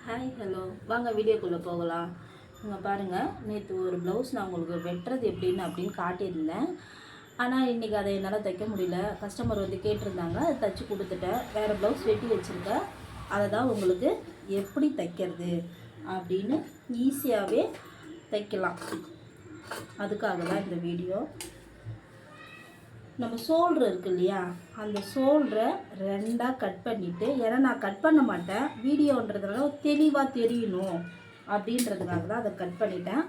Hi hello வாங்க வீடியோக்குள்ளே போகலாம். நீங்கள் பாருங்கள், நேற்று ஒரு ப்ளவுஸ் நான் உங்களுக்கு வெட்டுறது அப்படின்னு காட்டியிருந்தேன். ஆனால் இன்றைக்கி அதை என்னால் தைக்க முடியல. கஸ்டமர் வந்து கேட்டிருந்தாங்க, அதை தைச்சி கொடுத்துட்டேன். வேறு ப்ளவுஸ் வெட்டி வச்சுருக்கேன். அதை தான் உங்களுக்கு எப்படி தைக்கிறது அப்படின்னு ஈஸியாகவே தைக்கலாம். அதுக்காக தான் இந்த வீடியோ. நம்ம ஷோல்டர் இருக்குது இல்லையா, அந்த ஷோல்டரை ரெண்டாக கட் பண்ணிவிட்டு, ஏன்னா நான் கட் பண்ண மாட்டேன், வீடியோன்றதுனால தெளிவாக தெரியணும் அப்படின்றதுக்காக தான் அதை கட் பண்ணிட்டேன்.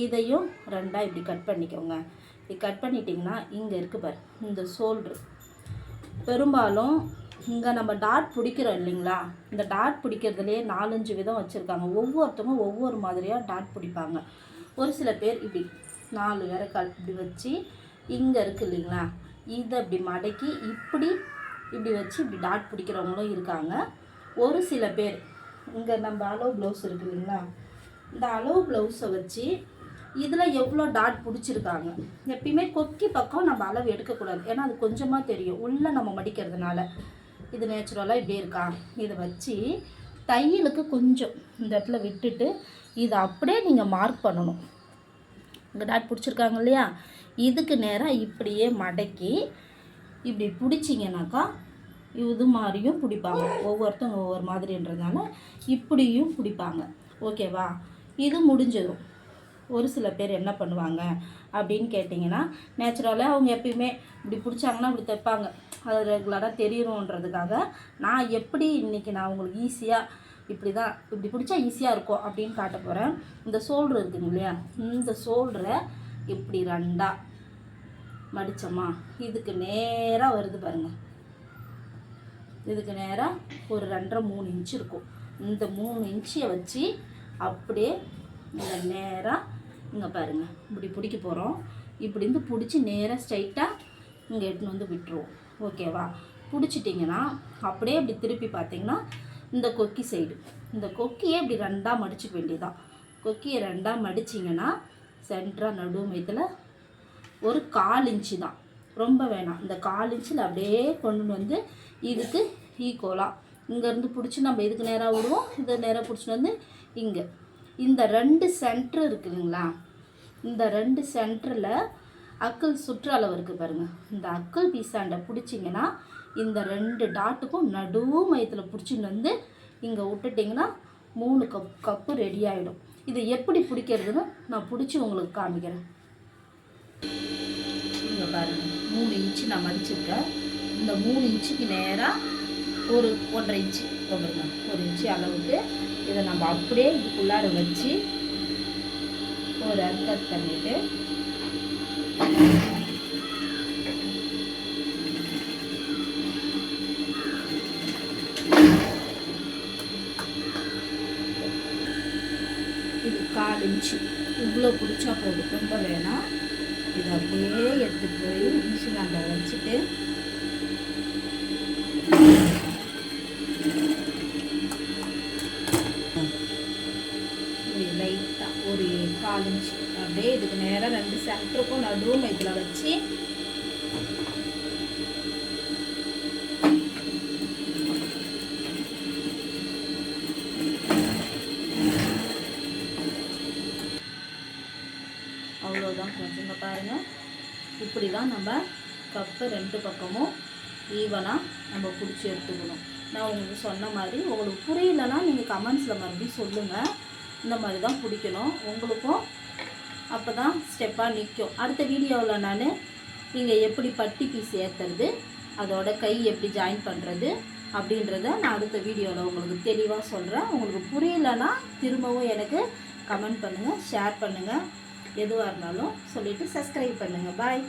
இதையும் ரெண்டாக இப்படி கட் பண்ணிக்கோங்க. இப்படி கட் பண்ணிட்டிங்கன்னா இங்கே இருக்குது பாரு, இந்த ஷோல்ட்ரு பெரும்பாலும் இங்கே நம்ம டாட் பிடிக்கிறோம் இல்லைங்களா, இந்த டாட் பிடிக்கிறதுலே 4-5 விதம் வச்சுருக்காங்க. ஒவ்வொருத்தவங்க ஒவ்வொரு மாதிரியாக டாட் பிடிப்பாங்க. ஒரு சில பேர் இப்படி 4 விரல் இப்படி வச்சு இங்கே இருக்குது இல்லைங்களா, இதை இப்படி மடக்கி இப்படி வச்சு இப்படி டாட் பிடிக்கிறவங்களும் இருக்காங்க. ஒரு சில பேர் இங்கே நம்ம அளவு ப்ளவுஸ் இருக்குது இல்லைங்களா, இந்த அளவு ப்ளவுஸை வச்சு இதில் எவ்வளோ டாட் பிடிச்சிருக்காங்க. எப்பயுமே கொக்கி பக்கம் நம்ம அளவு எடுக்கக்கூடாது, ஏன்னா அது கொஞ்சமாக தெரியும் உள்ளே நம்ம மடிக்கிறதுனால. இது நேச்சுரலாக இப்படி இருக்கா, இதை வச்சு தையலுக்கு கொஞ்சம் இந்த இடத்துல விட்டுட்டு இதை அப்படியே நீங்கள் மார்க் பண்ணணும். இங்கே டாட் பிடிச்சிருக்காங்க இல்லையா, இதுக்கு நேராக இப்படியே மடக்கி இப்படி பிடிச்சிங்கனாக்கா இது மாதிரியும் பிடிப்பாங்க. ஒவ்வொருத்தவங்க ஒவ்வொரு மாதிரின்றதுனால இப்படியும் பிடிப்பாங்க. ஓகேவா, இது முடிஞ்சதும் ஒரு சில பேர் என்ன பண்ணுவாங்க அப்படின்னு கேட்டிங்கன்னா, நேச்சுரலாக அவங்க எப்பயுமே இப்படி பிடிச்சாங்கன்னா இப்படி தைப்பாங்க. அது ரெகுலராக தெரியணுன்றதுக்காக நான் எப்படி இன்றைக்கி நான் உங்களுக்கு ஈஸியாக இப்படி பிடிச்சா ஈஸியாக இருக்கும் அப்படின்னு காட்ட போகிறேன். இந்த ஷோல்டர் இருக்குங்க இல்லையா, இந்த ஷோல்டரை இப்படி ரெண்டாக மடித்தோமா, இதுக்கு நேராக வருது பாருங்கள். இதுக்கு நேராக ஒரு 2.5-3 இன்ச்சு இருக்கும். இந்த 3 இன்ச்சியை வச்சு அப்படியே இந்த நேராக இங்கே பாருங்கள் இப்படி பிடிக்க போகிறோம். இப்படி இருந்து பிடிச்சி நேராக ஸ்ட்ரைட்டாக இங்கே எடுத்துன்னு வந்து விட்டுருவோம். ஓகேவா, பிடிச்சிட்டிங்கன்னா அப்படியே இப்படி திருப்பி பார்த்திங்கன்னா இந்த கொக்கி சைடு, இந்த கொக்கியை இப்படி ரெண்டாக மடிச்சிக்க வேண்டியதான். கொக்கியை ரெண்டாக மடிச்சிங்கன்னா சென்டராக நடு மையத்தில் ஒரு 1/4 இன்ச்சு தான், ரொம்ப வேணாம். இந்த 1/4 இன்ச்சில் அப்படியே கொண்டு வந்து இதுக்கு ஈக்குவலாக இங்கேருந்து பிடிச்சி நம்ம இதுக்கு நேராக விடுவோம், இது நேராக பிடிச்சிட்டு வந்து இங்கே இந்த 2 சென்ட்ரு இருக்குதுங்களா, இந்த 2 சென்டரில் அக்கல் சுற்றளவு இருக்குது பாருங்கள். இந்த அக்கல் பீஸாண்டை பிடிச்சிங்கன்னா இந்த 2 டாட்டுக்கும் நடு மையத்தில் பிடிச்சின்னு வந்து இங்கே விட்டுட்டிங்கன்னா 3 கப்பு ரெடி ஆகிடும். இதை எப்படி பிடிக்கிறதுன்னு நான் பிடிச்சி உங்களுக்கு காமிக்கிறேன். இங்கே பாருங்கள், 3 இன்ச்சு நான் மடிச்சிருக்கேன். இந்த 3 இன்ச்சுக்கு நேராக ஒரு 1.5 இன்ச்சு பாருங்க, 1 இன்ச்சு அளவுக்கு இதை நம்ம அப்படியே இதுக்குள்ளார வச்சு ஒரு அர்த்தம் பண்ணிவிட்டு இது 1/4 இன்ச்சு இவ்வளோ பிடிச்சா போதும், ரொம்ப வேணாம். இதை அப்படியே எடுத்துகிட்டு போய் மிஷின் அண்டை வச்சுட்டு இப்படி லைட்டாக ஒரு 1/4 இன்ச்சு அப்படியே இதுக்கு நேராக 2 சென்டருக்கும் நடுவும் இதில் வச்சு அவ்வளோதான். கொஞ்சம் பாருங்கள், இப்படி தான் நம்ம கப்பை 2 பக்கமும் ஈவனாக நம்ம பிடிச்சி எடுத்துக்கணும். நான் உங்களுக்கு சொன்ன மாதிரி உங்களுக்கு புரியலைன்னா நீங்கள் கமெண்ட்ஸில் மறுபடியும் சொல்லுங்கள். இந்த மாதிரி தான் பிடிக்கணும் உங்களுக்கும், அப்போ தான் ஸ்டெப்பாக நிற்கும். அடுத்த வீடியோவில் நீங்கள் எப்படி பட்டி பீஸ் ஏற்றுறது, அதோட கை எப்படி ஜாயின் பண்ணுறது அப்படின்றத நான் அடுத்த வீடியோவில் உங்களுக்கு தெளிவாக சொல்கிறேன். உங்களுக்கு புரியலைன்னா திரும்பவும் எனக்கு கமெண்ட் பண்ணுங்கள், ஷேர் பண்ணுங்கள், எதுவாக இருந்தாலும் சொல்லிவிட்டு சப்ஸ்கிரைப் பண்ணுங்கள். பாய்.